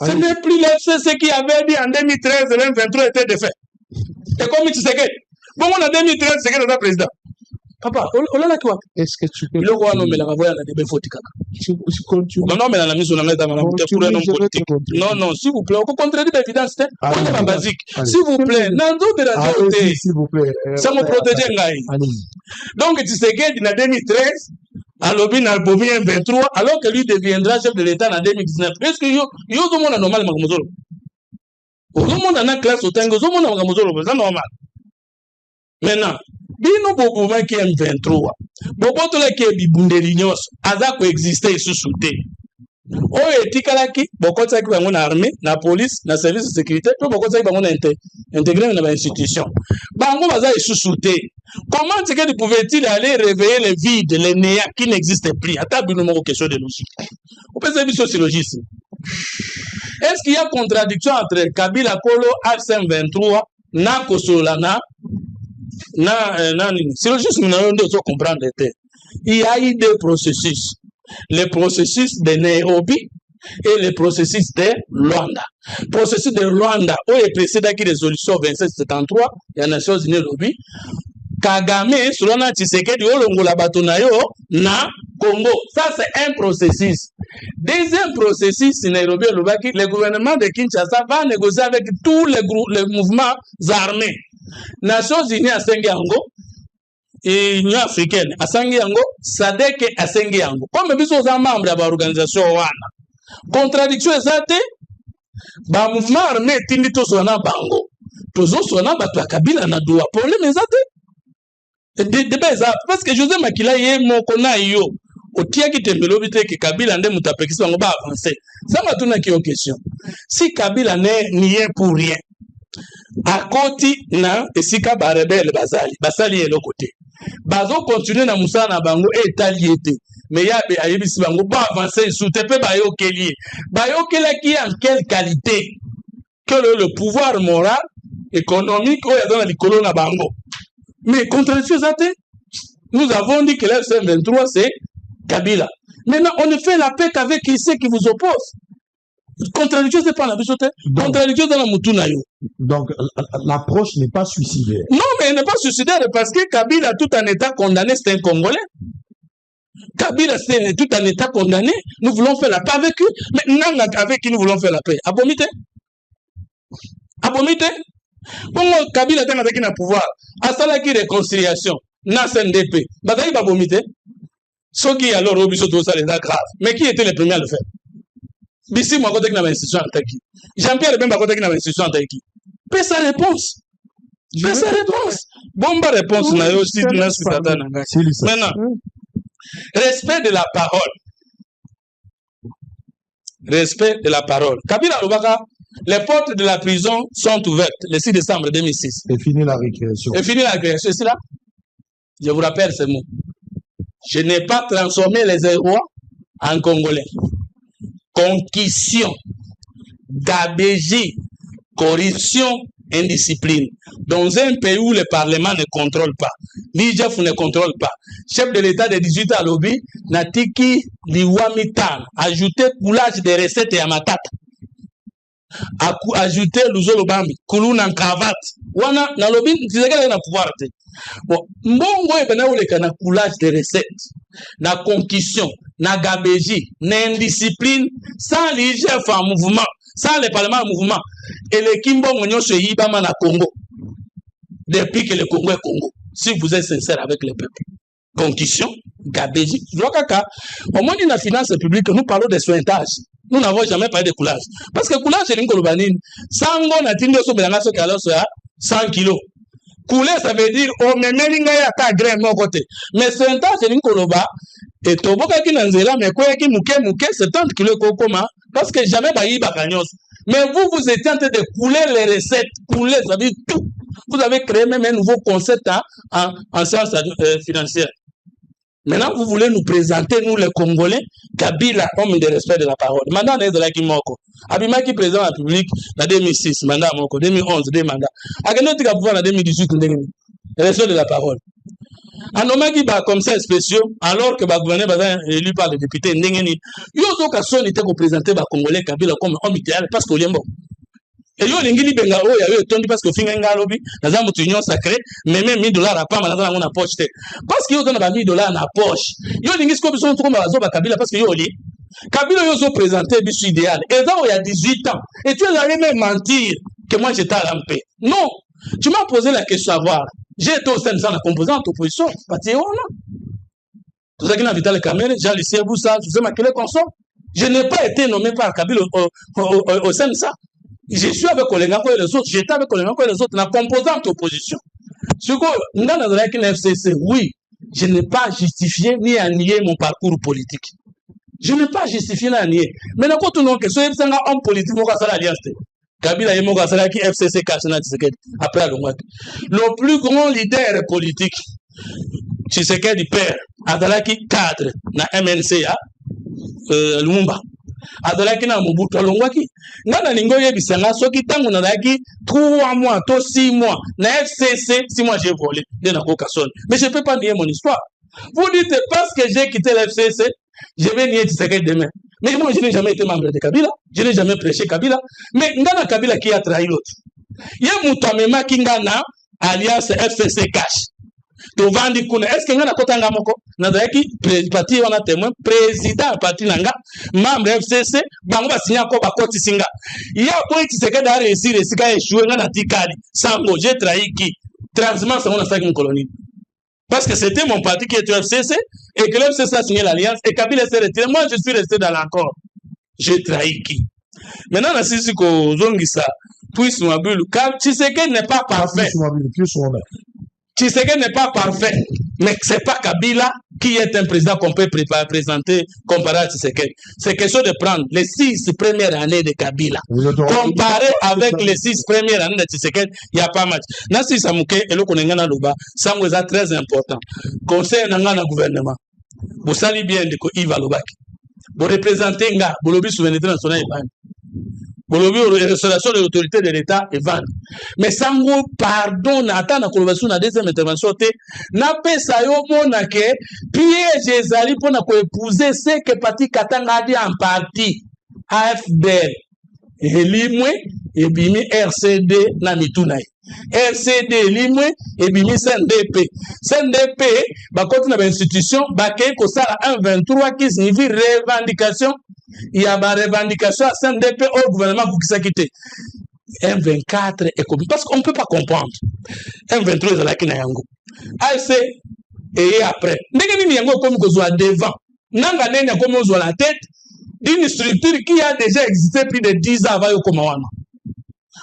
ce n'est plus l'FCC qui avait dit en 2013 le 2023 était défait. Et comme tu sais que, bon, en 2013, c'est que le président. Papa, est-ce que tu peux. Non, non, s'il vous plaît, on peut contredire l'évidence. C'est basique. S'il vous plaît, s'il vous plaît. Ça me protège. Donc, tu sais que, en 2013, Alobi na bomi M23 alors que lui deviendra chef de l'État en 2019. Est-ce que yo tout le monde est normal makamozolo? Tout le monde en a classe au tango, tout le monde est makamozolo, c'est normal. Maintenant, bino boboma qui M23. Boboto la qui est bibundeli nyos, aza ko exister sous souté. Oyo etikalaki bokotaki bango na armée, na police, na service de sécurité, puis bokotaki bango na intégrer dans l'institution. Bango baza sous-souté. Comment est-ce que pouvait-il aller réveiller les vides, les néants qui n'existent plus? Attends, une question de logique. On peut dire que c'est logique. Est-ce qu'il y a contradiction entre Kabila Kolo, AFC-M23, na Kosolana, c'est logique, nous devons comprendre. Il y a eu deux processus. Le processus de Nairobi et le processus de Luanda. Le processus de Luanda, où est précédent qui résolution 2773, il y a Nations Unies lobby. Kagame, selon la Tshisekedi, Olongola Batonayo, na Congo. Ça, c'est un processus. Deuxième processus, Nairobi, le gouvernement de Kinshasa va négocier avec tous les mouvements armés. Nations Unies à Sengiango, et Union africaine à Sengiango, SADC à Sengiango. Comme nous sommes membres de l'organisation Wana. Contradiction exacte, le mouvement armé tindi to sona bango. Tozo sona batu Kabila na doa. Problème exacte. Parce que José Makila ye mokona yo. Otia ki tembelo bite ki Kabila nde mutapekisi bango ba avancer. Ça m'a tourné qui en question. Si Kabila n'y est pour rien. À côté na esika ba rebelle basali et le côté. Bazo continuer na musala na bango et taliété. Mais il y a ayebisi bango ba avancer sous tepe ba yo kelié. Ba yo kelaki en quelle qualité que le pouvoir moral économique ou dans la colonne na bango. Mais contradiction ça nous avons dit que l'FC23 c'est Kabila. Maintenant on ne fait la paix qu'avec ceux qui vous opposent. Contradiction, c'est pas la bichotte. Contradiction dans la moutouna yo. Donc, l'approche n'est pas suicidaire. Non, mais elle n'est pas suicidaire parce que Kabila, tout en état condamné, c'est un Congolais. Kabila, c'est tout en état condamné. Nous voulons faire la paix avec eux. Mais non, avec qui nous voulons faire la paix? Abomité? Abomité? Bon, Kabila, est avec un pouvoir. Asala qui réconciliation. Na CNDP. Bataille Babomité. Ce qui alors au bichot, ça les a grave. Mais qui était le premier à le faire? Bissi m'a côté qui n'a institution en Taïki. Jean-Pierre Ben m'a côté qui n'a institution en Taïki. Paix sa réponse. Paix sa réponse. Bomba réponse na yo aussi na sutata na ngai. Maintenant, respect de la parole. Respect de la parole. Kabila Lubaka, les portes de la prison sont ouvertes le 6 décembre 2006. Et fini la récréation. Et fini la récréation. C'est là. Je vous rappelle ces mots. Je n'ai pas transformé les héros en Congolais. Conquisition, gabegie, corruption, indiscipline. Dans un pays où le Parlement ne contrôle pas, l'IGF ne contrôle pas, chef de l'État de 18 à lobby, Natiki Liwamitan, ajouter coulage des recettes et à matata. Ajouter l'ouzo lobambi, koulou nan cravate. Wana, na lobby, tu sais qu'elle a pouvoir. Bon, mbongo ebena oleka na coulage des recettes, na conquisition, na gabegie, na indiscipline, sans l'IGF en mouvement, sans le Parlement en mouvement, et le Kimbo Monyo se yibama na Congo, depuis que le Congo est Congo, si vous êtes sincère avec le peuple. Conquisition, gabegie, au moins dans la finance publique, nous parlons de sointage. Nous n'avons jamais parlé de coulage. Parce que coulage, c'est une colobanine. Sango na tingo so belanga so kalo so 100 kilos. Couler, ça veut dire, oh, mais melinga ya ta grain mon côté. Mais c'est un temps, c'est une coloba. Et toboka ki nanzela, mais quoi ki mouke, 70 kilos kokoma. Parce que jamais bayi bakanyos. Mais vous étiez en train de couler les recettes. Couler, ça veut dire tout. Vous avez créé même un nouveau concept en sciences financières. Maintenant, vous voulez nous présenter, nous les Congolais, Kabila, homme de respect de la parole. Mandat n'est de la Kimoko. Abima qui président de la République, en 2006, mandat Moko, 2011, deux mandats. Agano qui a pouvoir en 2018, respect de la parole. Un homme qui va comme ça spéciaux, alors que le gouverneur va élu par les députés, il y a d'autres personnes qui ont présenté le Congolais Kabila comme homme idéal parce qu'il est bon. Et yo lingili benga o ya yo tondi parce que finga ngalobi naza mutu union sacré mais même $1000 à pas naza na poche te parce que yo dona ba $1000 na poche yo lingi ko biso to bazo ba Kabila parce que yo li Kabila yo zo présenter biso idéal et ça il y a 18 ans et tu es allé même mentir que moi j'étais à l'empé. Non, tu m'as posé la question à voir. J'ai été au sein de la composante opposition parti on Tout ça qui n'a Vital Kamere, Jean-Lucien Boussa, José Makele Consort. Je n'ai pas été nommé par Kabila au sein de ça. Je suis avec Olenga et les autres, j'étais avec Olenga et les autres, la composante opposition. Ce que, dans la FCC, oui, je n'ai pas justifié ni à nier mon parcours politique. Je n'ai pas justifié ni à nier. Mais quand tout le monde, que ce soit un homme politique, moi, ça l'alliance. Kabila et moi, ça qui FCC Kachana Tshisekedi, après le plus grand leader politique, Tshisekedi père, Adalaki cadre, na MNCA, Lumumba. Adalaki na Mobutu alongwaki. Ngana ningo yebisanga soki tangu na daki 3 mois, to 6 mois. Na FCC, 6 mois j'ai volé. De na Kokason. Mais je ne peux pas nier mon histoire. Vous dites parce que j'ai quitté le FCC, je vais nier Tshisekedi demain. Mais moi, je n'ai jamais été membre de Kabila. Je n'ai jamais prêché Kabila. Mais Ngana Kabila qui a trahi l'autre. Il y a Moutamema Kingana, alliance FCC Cash. Est-ce que ngana kotanga moko nazaki parti wana témoin président parti nanga membre FCC bango ba signa ko ba koti singa ya ko Tshisekedi a réussi resika échoué ngana tikali sango j'ai trahi qui transiment ça on a fait une colonie parce que c'était mon parti qui était FCC et que l'FCC a signé l'alliance et Kabila s'est retiré, moi je suis resté dans l'accord, j'ai trahi qui maintenant la sisi ko zongisa puisse mabulu car Tshisekedi n'est pas parfait. Tshisekedi n'est pas parfait, mais ce n'est pas Kabila qui est un président qu'on peut présenter comparé à Tshisekedi. C'est question de prendre les 6 premières années de Kabila. Comparé avec les 6 premières années de Tshisekedi, il n'y a pas match. Nasi Samouké et le Konengana Loba, ça est très important. Conseil Nangana gouvernement. Vous savez bien de quoi Yves Alobaki. Vous représentez Nga, vous l'obéissez souveraineté nationale et pour la restauration de l'autorité de l'État et vendre. Mais sango pardon attend la conversation la deuxième intervention n'a pas ça yo mona que piège ezali pour na ko épouser ce que parti Katanga dit en partie AFDL et limwe et bimi RCD na mitunai RCD limwe et bimi CNDP ba continue na institution ba ke ko sala 123 qui signifie revendication. Il y a des revendications à CNDP au gouvernement pour qui s'est quitté. M24 est comme parce qu'on ne peut pas comprendre. M23 est là qui n'a yango. AFC et après. N'est-ce yango comme qu'on soit devant. Nanga n'est comme on soit la tête d'une structure qui a déjà existé plus de 10 ans avant au Wana.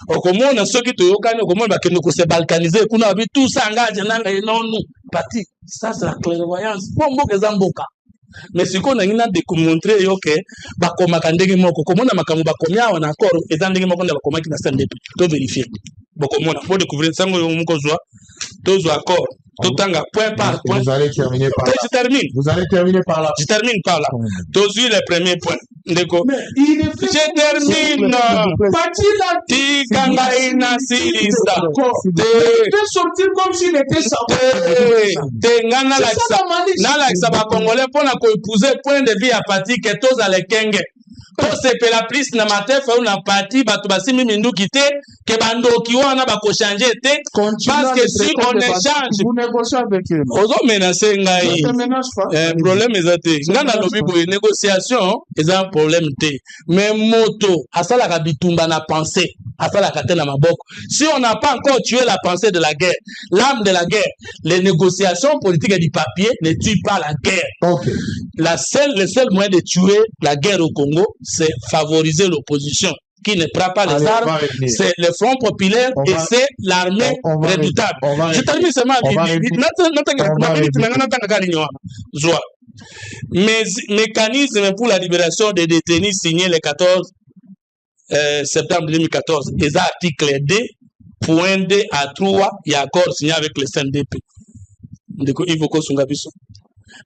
Au comment on a ceux qui te yokani, au comment on s'est balkanisé, qu'on a vu tout ça engagé, non, nous, parti. Ça, c'est la clairvoyance. Bon, bon, Zamboka. Mais ce qu'on a démontré, que bakoma kandenge moko, comme on a makamu bakomia, on a encore, et dans les moments où on a bakoma qui n'a pas de tout vérifier. Beaucoup on a faut découvrir ça, on a tous accords. Tout point par point. Vous allez terminer par là. Je termine. Vous allez terminer par là. Je termine par là. Tous les premiers points. D'accord. Je termine. Ti kanga ina silisa. De sortir comme s'il était sorti. Ngana la ba congolais pour na ko épouser point de vue apathique que tous à l'ékenge. Pour se la prise na matin fait une partie batu basimi mindu kité que bando ki wana ba ko changer tête parce que si on échange vous négociez avec eux ozo menacer ngai problème ezate ngana lobi bo négociation eza problème té mais moto asala ka bitumba na pensée asala ka te na maboko si on n'a pas encore tué la pensée de la guerre l'âme de la guerre les négociations politiques et du papier ne tuent pas la guerre. Okay. Le seul moyen de tuer la guerre au Congo, c'est favoriser l'opposition qui ne prend pas les armes, c'est le Front populaire et c'est l'armée redoutable. Je termine seulement mécanisme pour la libération des détenus signé le 14 septembre 2014, les articles 2, point 2 à 3, il y a accord signé avec le CNDP. Il faut qu'on s'engage.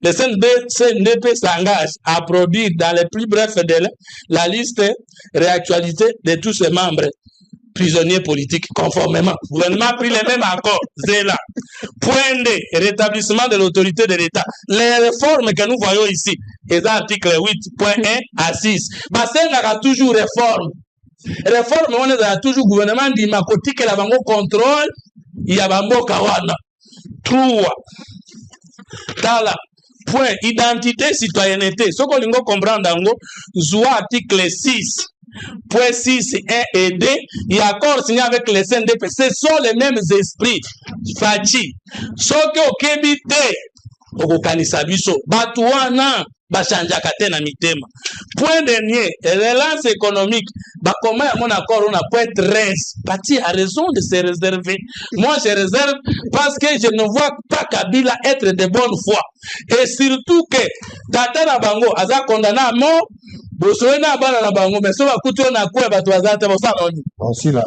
Le CNDP s'engage à produire dans les plus brefs délais la liste réactualité de tous ses membres prisonniers politiques conformément. Le gouvernement a pris les mêmes accords. Zéla. Point D. Rétablissement de l'autorité de l'État. Les réformes que nous voyons ici, les articles 8.1 à 6. Bassin a toujours réforme. Réforme, on a toujours gouvernement dit ma côté que la banque contrôle, il y a banque kawana. 3. Tala. Point identité citoyenneté. Ce qu'on doit comprendre en gros, article 6. Point 6, 1 et 2, il y a accord signé avec les CNDP. Ce sont les mêmes esprits. Fachi. Ce que au Kébité, okokanisa biso bato wana bachangeaka te na mitema. Point dernier, relance économique, comment y a mon accord, on a point 13. Pati a raison de se réserver. Moi, je réserve parce que je ne vois pas Kabila être de bonne foi. Et surtout que Tata Nabango a condamné à mort, Bosoena Bana Nabango, mais ça va coûter un accord à Batoazate, Aussi, là,